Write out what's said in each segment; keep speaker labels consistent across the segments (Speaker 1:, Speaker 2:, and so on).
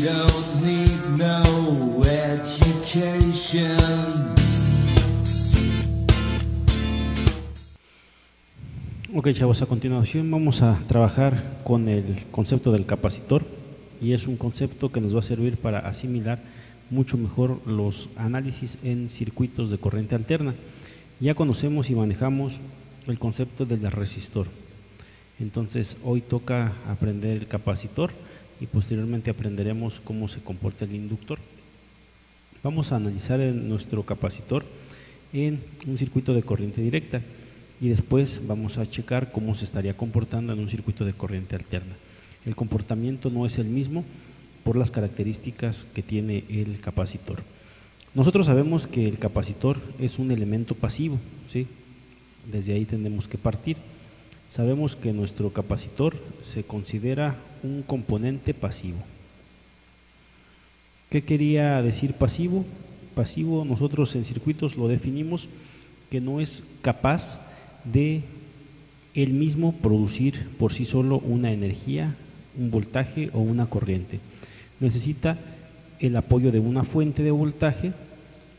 Speaker 1: don't need no education.
Speaker 2: Ok, chavos, a continuación vamos a trabajar con el concepto del capacitor, y es un concepto que nos va a servir para asimilar mucho mejor los análisis en circuitos de corriente alterna. Ya conocemos y manejamos el concepto del resistor, entonces hoy toca aprender el capacitor y posteriormente aprenderemos cómo se comporta el inductor. Vamos a analizar nuestro capacitor en un circuito de corriente directa y después vamos a checar cómo se estaría comportando en un circuito de corriente alterna. El comportamiento no es el mismo por las características que tiene el capacitor. Nosotros sabemos que el capacitor es un elemento pasivo, ¿sí? Desde ahí tenemos que partir. Sabemos que nuestro capacitor se considera un componente pasivo. ¿Qué quería decir pasivo? Pasivo nosotros en circuitos lo definimos que no es capaz de él mismo producir por sí solo una energía, un voltaje o una corriente. Necesita el apoyo de una fuente de voltaje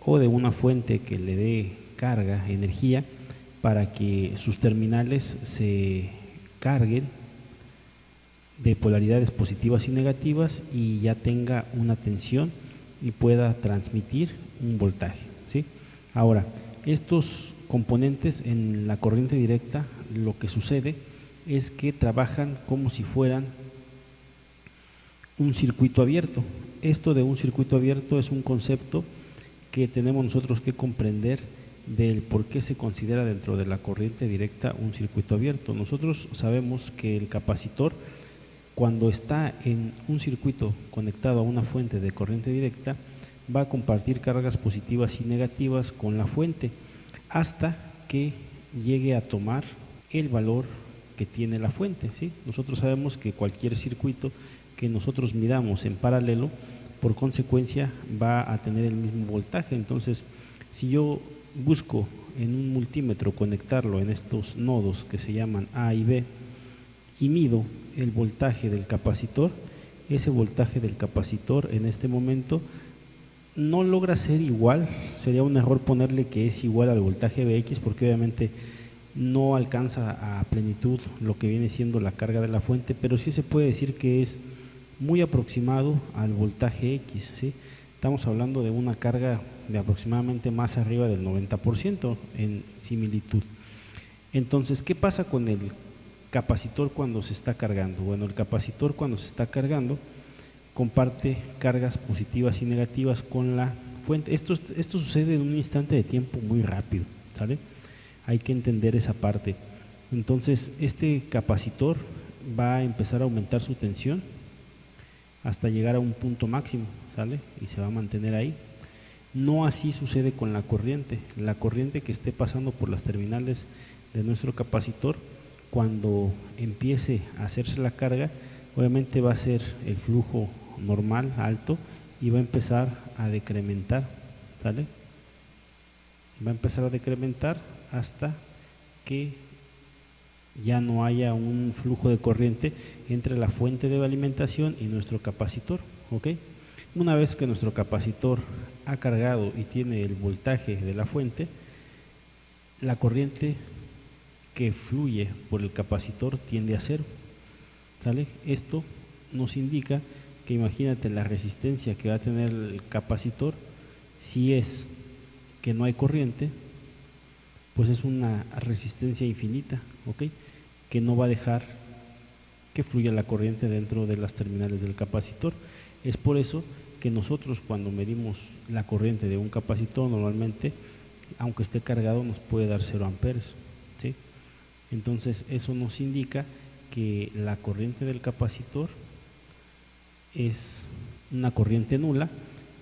Speaker 2: o de una fuente que le dé carga, energía, para que sus terminales se carguen de polaridades positivas y negativas y ya tenga una tensión y pueda transmitir un voltaje, ¿sí? Ahora, estos componentes en la corriente directa, lo que sucede es que trabajan como si fueran un circuito abierto. Esto de un circuito abierto es un concepto que tenemos nosotros que comprender del por qué se considera dentro de la corriente directa un circuito abierto. Nosotros sabemos que el capacitor, cuando está en un circuito conectado a una fuente de corriente directa, va a compartir cargas positivas y negativas con la fuente hasta que llegue a tomar el valor que tiene la fuente, ¿sí? Nosotros sabemos que cualquier circuito que nosotros midamos en paralelo, por consecuencia va a tener el mismo voltaje. Entonces, si yo busco en un multímetro conectarlo en estos nodos que se llaman A y B y mido el voltaje del capacitor, ese voltaje del capacitor en este momento no logra ser igual. Sería un error ponerle que es igual al voltaje Vx, porque obviamente no alcanza a plenitud lo que viene siendo la carga de la fuente, pero sí se puede decir que es muy aproximado al voltaje X, ¿sí? Estamos hablando de una carga de aproximadamente más arriba del 90% en similitud. Entonces, ¿qué pasa con el capacitor cuando se está cargando? Bueno, el capacitor cuando se está cargando comparte cargas positivas y negativas con la fuente. Esto sucede en un instante de tiempo muy rápido, ¿sale? Hay que entender esa parte. Entonces, este capacitor va a empezar a aumentar su tensión hasta llegar a un punto máximo, ¿sale? Y se va a mantener ahí. No así sucede con la corriente. La corriente que esté pasando por las terminales de nuestro capacitor, cuando empiece a hacerse la carga, obviamente va a ser el flujo normal, alto, y va a empezar a decrementar, ¿sale? Va a empezar a decrementar hasta que ya no haya un flujo de corriente entre la fuente de alimentación y nuestro capacitor, ¿ok? Una vez que nuestro capacitor ha cargado y tiene el voltaje de la fuente, la corriente que fluye por el capacitor tiende a cero, ¿sale? Esto nos indica que imagínate la resistencia que va a tener el capacitor. Si es que no hay corriente, pues es una resistencia infinita, ¿ok? Que no va a dejar que fluya la corriente dentro de las terminales del capacitor. Es por eso que nosotros cuando medimos la corriente de un capacitor, normalmente, aunque esté cargado, nos puede dar 0 amperes, ¿sí? Entonces eso nos indica que la corriente del capacitor es una corriente nula,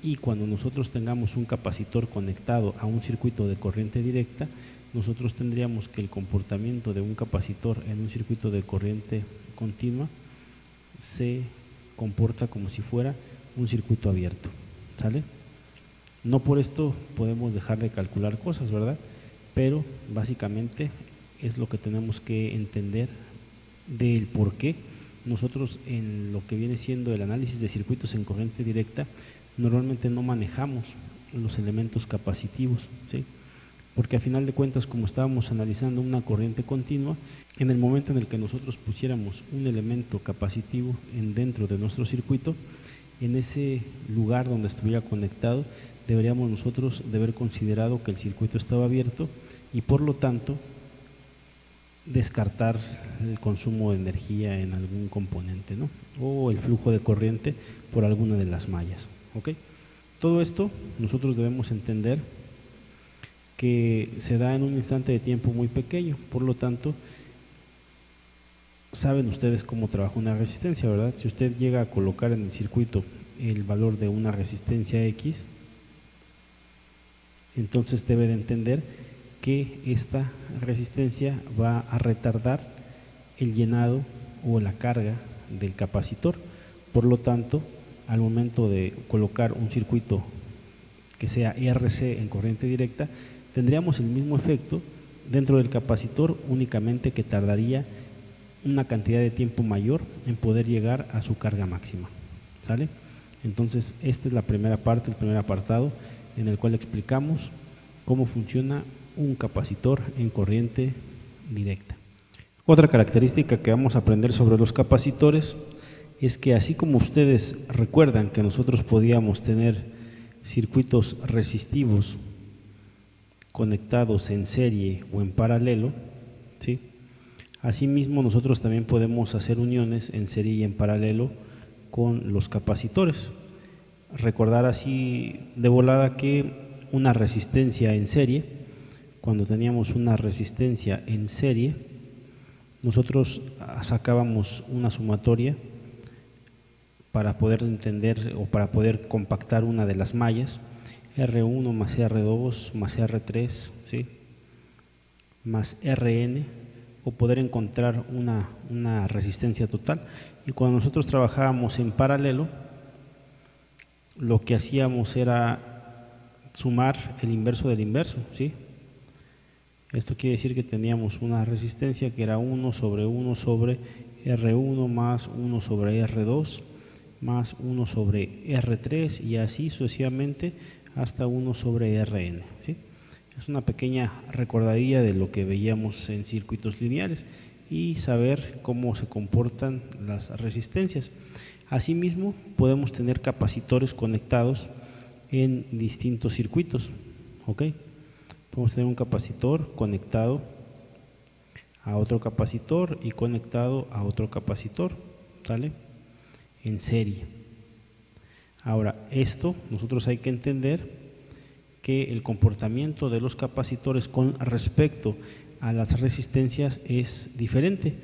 Speaker 2: y cuando nosotros tengamos un capacitor conectado a un circuito de corriente directa, nosotros tendríamos que el comportamiento de un capacitor en un circuito de corriente continua se comporta como si fuera un circuito abierto, ¿sale? No por esto podemos dejar de calcular cosas, ¿verdad? Pero básicamente es lo que tenemos que entender del por qué nosotros en lo que viene siendo el análisis de circuitos en corriente directa, normalmente no manejamos los elementos capacitivos, ¿sí? Porque a final de cuentas, como estábamos analizando una corriente continua, en el momento en el que nosotros pusiéramos un elemento capacitivo dentro de nuestro circuito, en ese lugar donde estuviera conectado, deberíamos nosotros de haber considerado que el circuito estaba abierto y por lo tanto descartar el consumo de energía en algún componente, ¿no? O el flujo de corriente por alguna de las mallas, ¿ok? Todo esto nosotros debemos entender que se da en un instante de tiempo muy pequeño, por lo tanto, saben ustedes cómo trabaja una resistencia, ¿verdad? Si usted llega a colocar en el circuito el valor de una resistencia X, entonces debe de entender que esta resistencia va a retardar el llenado o la carga del capacitor. Por lo tanto, al momento de colocar un circuito que sea RC en corriente directa, tendríamos el mismo efecto dentro del capacitor, únicamente que tardaría una cantidad de tiempo mayor en poder llegar a su carga máxima, ¿sale? Entonces, esta es la primera parte, el primer apartado, en el cual explicamos cómo funciona un capacitor en corriente directa. Otra característica que vamos a aprender sobre los capacitores es que, así como ustedes recuerdan que nosotros podíamos tener circuitos resistivos conectados en serie o en paralelo, ¿sí? Asimismo, nosotros también podemos hacer uniones en serie y en paralelo con los capacitores. Recordar así de volada que una resistencia en serie, cuando teníamos una resistencia en serie, nosotros sacábamos una sumatoria para poder entender o para poder compactar una de las mallas, R1 más R2 más R3, ¿sí? Más Rn, o poder encontrar una resistencia total. Y cuando nosotros trabajábamos en paralelo, lo que hacíamos era sumar el inverso del inverso, ¿sí? Esto quiere decir que teníamos una resistencia que era 1 sobre R1 más 1 sobre R2 más 1 sobre R3 y así sucesivamente hasta 1 sobre Rn, ¿sí? Es una pequeña recordadilla de lo que veíamos en circuitos lineales y saber cómo se comportan las resistencias. Asimismo, podemos tener capacitores conectados en distintos circuitos, ¿ok? Podemos tener un capacitor conectado a otro capacitor y conectado a otro capacitor, ¿sale? En serie. Ahora, esto nosotros hay que entender que el comportamiento de los capacitores con respecto a las resistencias es diferente.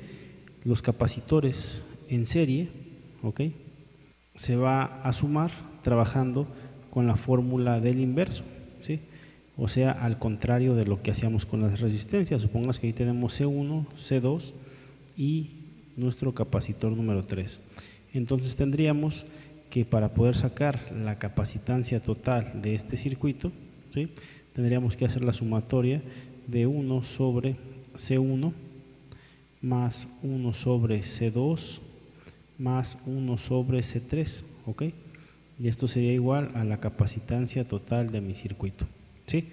Speaker 2: Los capacitores en serie, ¿ok?, se va a sumar trabajando con la fórmula del inverso, ¿sí? O sea, al contrario de lo que hacíamos con las resistencias. Supongas que ahí tenemos C1, C2 y nuestro capacitor número 3. Entonces tendríamos que, para poder sacar la capacitancia total de este circuito, ¿sí?, tendríamos que hacer la sumatoria de 1 sobre C1 más 1 sobre C2 más 1 sobre C3, ¿ok? Y esto sería igual a la capacitancia total de mi circuito, ¿sí?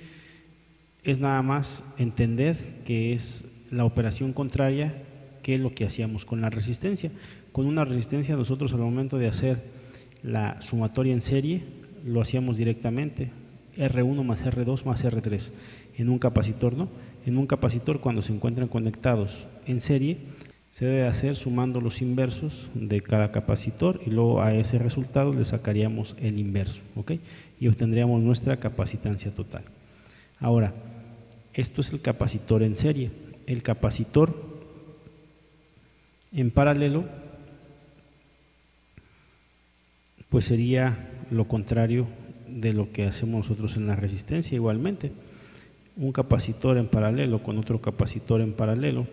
Speaker 2: Es nada más entender que es la operación contraria que lo que hacíamos con la resistencia. Con una resistencia nosotros, al momento de hacer la sumatoria en serie, lo hacíamos directamente, R1 más R2 más R3. En un capacitor no. En un capacitor, cuando se encuentran conectados en serie, se debe hacer sumando los inversos de cada capacitor y luego a ese resultado le sacaríamos el inverso, ¿ok? Y obtendríamos nuestra capacitancia total. Ahora, esto es el capacitor en serie. El capacitor en paralelo, pues sería lo contrario de lo que hacemos nosotros en la resistencia. Igualmente, un capacitor en paralelo con otro capacitor en paralelo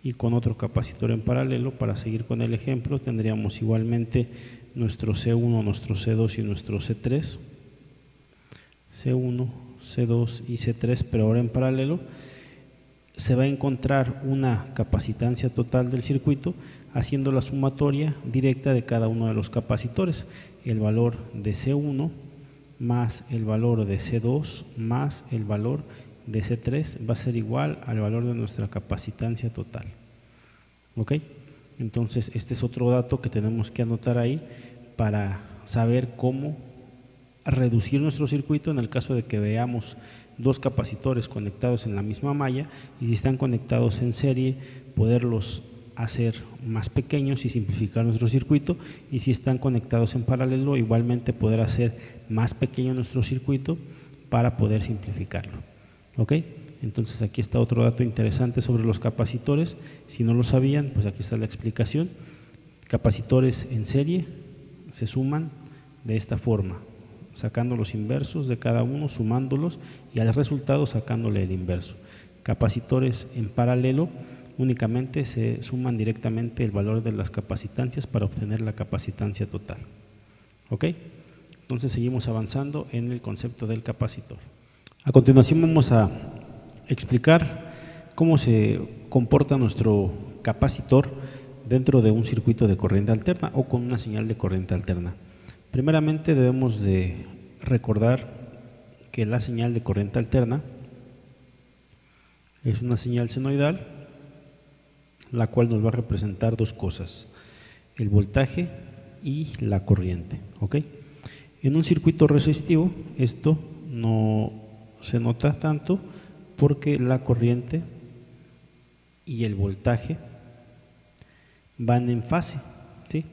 Speaker 2: y con otro capacitor en paralelo. Para seguir con el ejemplo, tendríamos igualmente nuestro C1, nuestro C2 y nuestro C3, C1, C2 y C3, pero ahora en paralelo. se va a encontrar una capacitancia total del circuito haciendo la sumatoria directa de cada uno de los capacitores, el valor de C1 más el valor de C2 más el valor de C3 va a ser igual al valor de nuestra capacitancia total. ¿Ok? Entonces este es otro dato que tenemos que anotar ahí para saber cómo reducir nuestro circuito en el caso de que veamos dos capacitores conectados en la misma malla y si están conectados en serie poderlos hacer más pequeños y simplificar nuestro circuito, y si están conectados en paralelo igualmente poder hacer más pequeño nuestro circuito para poder simplificarlo. ¿Ok? Entonces aquí está otro dato interesante sobre los capacitores. Si no lo sabían, pues aquí está la explicación. Capacitores en serie se suman de esta forma, sacando los inversos de cada uno, sumándolos y al resultado sacándole el inverso. Capacitores en paralelo únicamente se suman directamente el valor de las capacitancias para obtener la capacitancia total. ¿Ok? Entonces seguimos avanzando en el concepto del capacitor. A continuación vamos a explicar cómo se comporta nuestro capacitor dentro de un circuito de corriente alterna o con una señal de corriente alterna. Primeramente debemos de recordar que la señal de corriente alterna es una señal senoidal, la cual nos va a representar dos cosas, el voltaje y la corriente. ¿Ok? En un circuito resistivo esto no se nota tanto porque la corriente y el voltaje van en fase, ¿sí?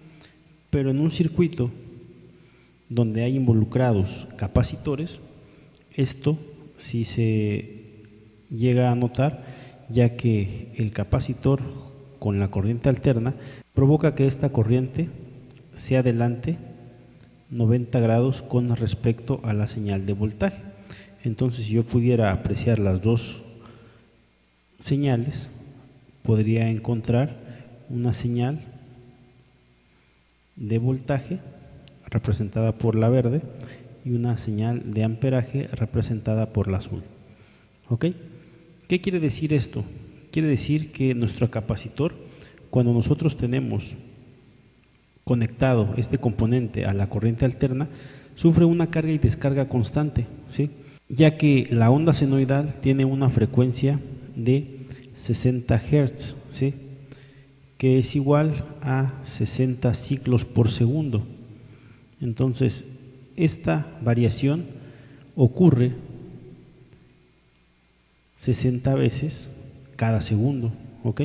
Speaker 2: Pero en un circuito donde hay involucrados capacitores, esto sí se llega a notar, ya que el capacitor con la corriente alterna provoca que esta corriente se adelante 90 grados con respecto a la señal de voltaje. Entonces, si yo pudiera apreciar las dos señales, podría encontrar una señal de voltaje representada por la verde y una señal de amperaje representada por la azul. ¿Ok? ¿Qué quiere decir esto? Quiere decir que nuestro capacitor, cuando nosotros tenemos conectado este componente a la corriente alterna, sufre una carga y descarga constante, ¿sí? Ya que la onda senoidal tiene una frecuencia de 60 Hz, ¿sí? Que es igual a 60 ciclos por segundo. Entonces, esta variación ocurre 60 veces cada segundo, ¿ok?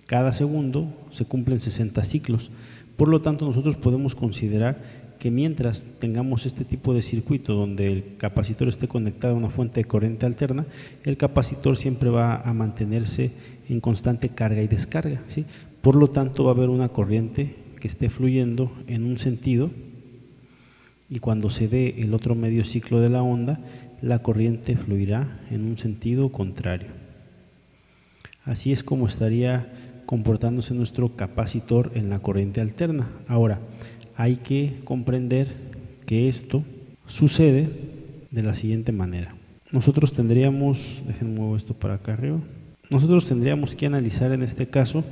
Speaker 2: Cada segundo se cumplen 60 ciclos. Por lo tanto, nosotros podemos considerar que mientras tengamos este tipo de circuito donde el capacitor esté conectado a una fuente de corriente alterna, el capacitor siempre va a mantenerse en constante carga y descarga, ¿sí? Por lo tanto, va a haber una corriente que esté fluyendo en un sentido y cuando se dé el otro medio ciclo de la onda, la corriente fluirá en un sentido contrario. Así es como estaría comportándose nuestro capacitor en la corriente alterna. Ahora, hay que comprender que esto sucede de la siguiente manera. Nosotros tendríamos, déjenme mover esto para acá arriba, nosotros tendríamos que analizar en este caso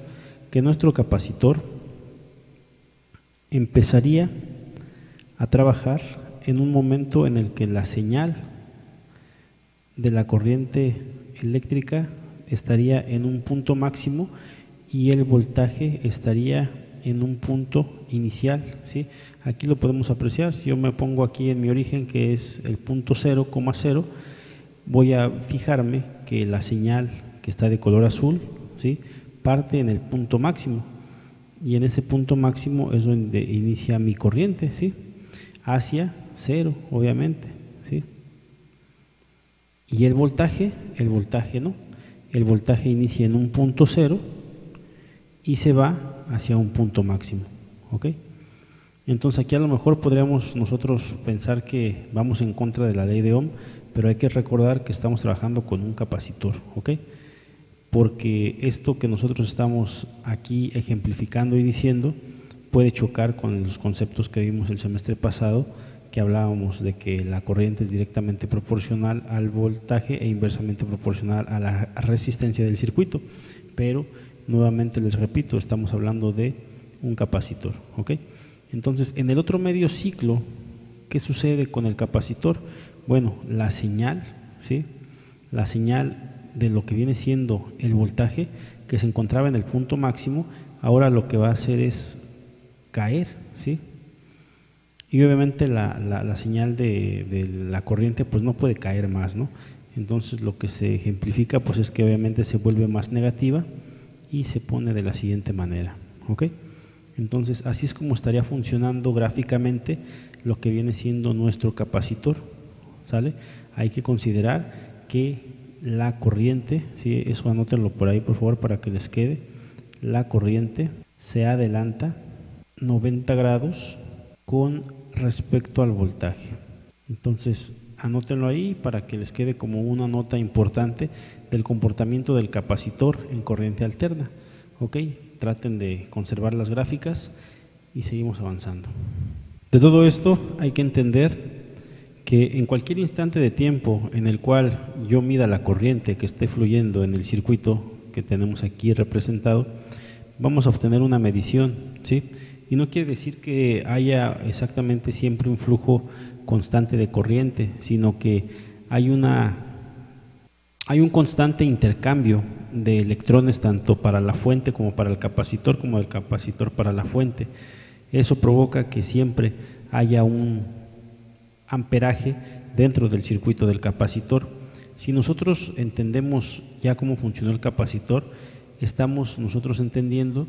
Speaker 2: que nuestro capacitor empezaría a trabajar en un momento en el que la señal de la corriente eléctrica estaría en un punto máximo y el voltaje estaría en un punto inicial, ¿sí? Aquí lo podemos apreciar. Si yo me pongo aquí en mi origen, que es el punto 0,0, voy a fijarme que la señal que está de color azul, ¿sí?, parte en el punto máximo, y en ese punto máximo es donde inicia mi corriente, ¿sí?, hacia cero, obviamente, ¿sí? Y el voltaje no, el voltaje inicia en un punto cero y se va hacia un punto máximo, ¿ok? Entonces aquí a lo mejor podríamos nosotros pensar que vamos en contra de la ley de Ohm, pero hay que recordar que estamos trabajando con un capacitor, ¿ok? Porque esto que nosotros estamos aquí ejemplificando y diciendo puede chocar con los conceptos que vimos el semestre pasado, que hablábamos de que la corriente es directamente proporcional al voltaje e inversamente proporcional a la resistencia del circuito, pero nuevamente les repito, estamos hablando de un capacitor, ¿ok? Entonces, en el otro medio ciclo, ¿qué sucede con el capacitor? Bueno, la señal, ¿sí? La señal de lo que viene siendo el voltaje que se encontraba en el punto máximo, ahora lo que va a hacer es caer, ¿sí? Y obviamente la señal de la corriente pues no puede caer más, ¿no? Entonces lo que se ejemplifica pues es que obviamente se vuelve más negativa y se pone de la siguiente manera, ¿ok? Entonces así es como estaría funcionando gráficamente lo que viene siendo nuestro capacitor, ¿sale? Hay que considerar que la corriente, ¿sí? Eso anótenlo por ahí por favor para que les quede, la corriente se adelanta 90 grados con respecto al voltaje. Entonces anótenlo ahí para que les quede como una nota importante del comportamiento del capacitor en corriente alterna, ¿ok? Traten de conservar las gráficas y seguimos avanzando. De todo esto hay que entender que en cualquier instante de tiempo en el cual yo mida la corriente que esté fluyendo en el circuito que tenemos aquí representado, vamos a obtener una medición, ¿sí? Y no quiere decir que haya exactamente siempre un flujo constante de corriente, sino que hay un constante intercambio de electrones tanto para la fuente como para el capacitor, como del capacitor para la fuente. Eso provoca que siempre haya un amperaje dentro del circuito del capacitor. Si nosotros entendemos ya cómo funcionó el capacitor, estamos nosotros entendiendo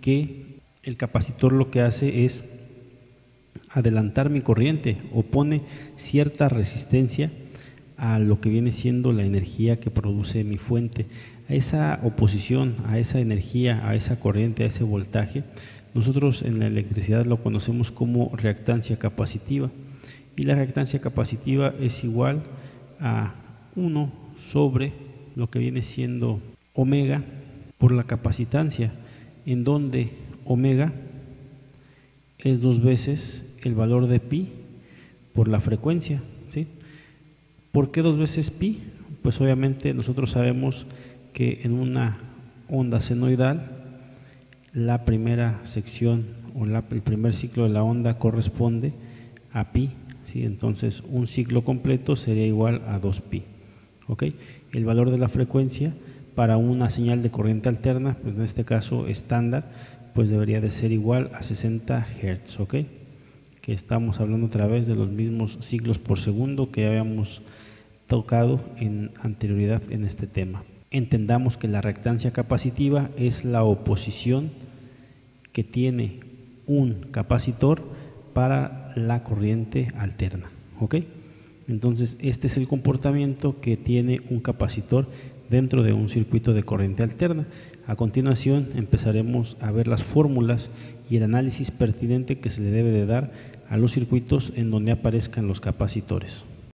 Speaker 2: que el capacitor lo que hace es adelantar mi corriente, opone cierta resistencia a lo que viene siendo la energía que produce mi fuente. A esa oposición, a esa energía, a esa corriente, a ese voltaje, nosotros en la electricidad lo conocemos como reactancia capacitiva, y la reactancia capacitiva es igual a 1 sobre lo que viene siendo omega por la capacitancia, en donde omega es 2 veces el valor de pi por la frecuencia, ¿sí? ¿Por qué 2 veces pi? Pues obviamente nosotros sabemos que en una onda senoidal la primera sección o el primer ciclo de la onda corresponde a pi, ¿sí? Entonces un ciclo completo sería igual a 2pi, ¿ok? El valor de la frecuencia para una señal de corriente alterna, pues en este caso estándar, pues debería de ser igual a 60 Hz, ¿ok? Que estamos hablando otra vez de los mismos ciclos por segundo que ya habíamos tocado en anterioridad en este tema. Entendamos que la reactancia capacitiva es la oposición que tiene un capacitor para la corriente alterna, ¿ok? Entonces este es el comportamiento que tiene un capacitor dentro de un circuito de corriente alterna. A continuación empezaremos a ver las fórmulas y el análisis pertinente que se le debe de dar a los circuitos en donde aparezcan los capacitores.